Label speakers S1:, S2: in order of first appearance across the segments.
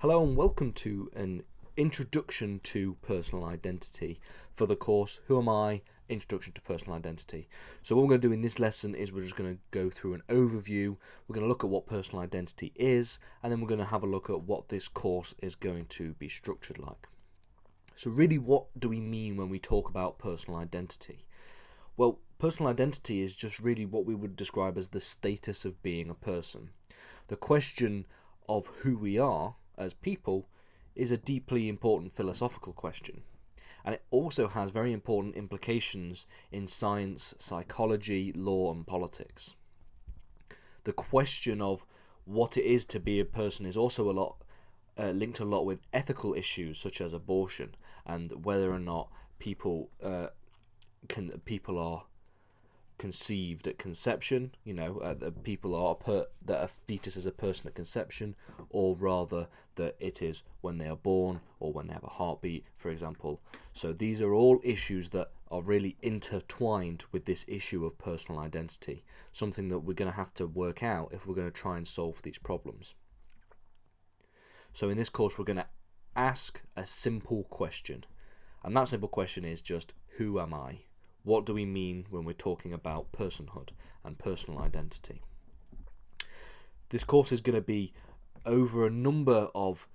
S1: Hello and welcome to an introduction to personal identity for the course Who Am I? Introduction to Personal Identity. So what we're going to do in this lesson is we're just going to go through an overview. We're going to look at what personal identity is, and then we're going to have a look at what this course is going to be structured like. So really, what do we mean when we talk about personal identity? Well, personal identity is just really what we would describe as the status of being a person. The question of who we are as people is a deeply important philosophical question, and it also has very important implications in science, psychology, law and politics. The question of what it is to be a person is also a lot linked a lot with ethical issues such as abortion and whether or not people are conceived at conception, that people are that a fetus is a person at conception, or rather that it is when they are born or when they have a heartbeat, for example. So these are all issues that are really intertwined with this issue of personal identity, something that we're going to have to work out if we're going to try and solve these problems. So in this course we're going to ask a simple question, and that simple question is just, who am I? What do we mean when we're talking about personhood and personal identity? This course is going to be over a number of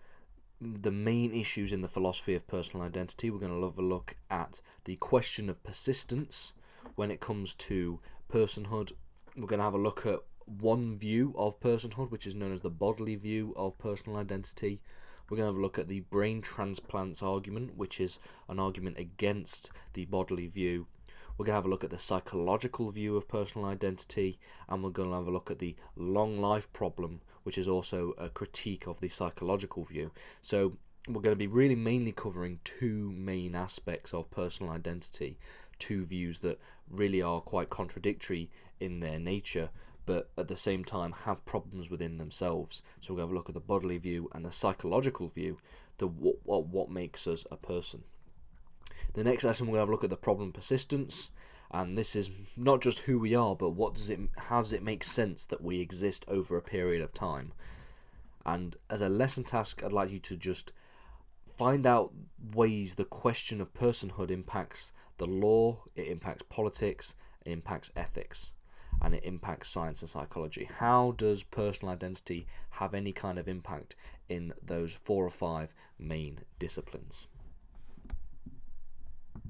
S1: the main issues in the philosophy of personal identity. We're going to have a look at the question of persistence when it comes to personhood. We're going to have a look at one view of personhood, which is known as the bodily view of personal identity. We're going to have a look at the brain transplants argument, which is an argument against the bodily view. We're going to have a look at the psychological view of personal identity, and we're going to have a look at the long life problem, which is also a critique of the psychological view. So we're going to be really mainly covering two main aspects of personal identity, two views that really are quite contradictory in their nature, but at the same time have problems within themselves. So we're going to have a look at the bodily view and the psychological view, what makes us a person. The next lesson we're going to have a look at the problem persistence, and this is not just who we are, but how does it make sense that we exist over a period of time. And as a lesson task, I'd like you to just find out ways the question of personhood impacts the law, it impacts politics, it impacts ethics, and it impacts science and psychology. How does personal identity have any kind of impact in those 4 or 5 main disciplines?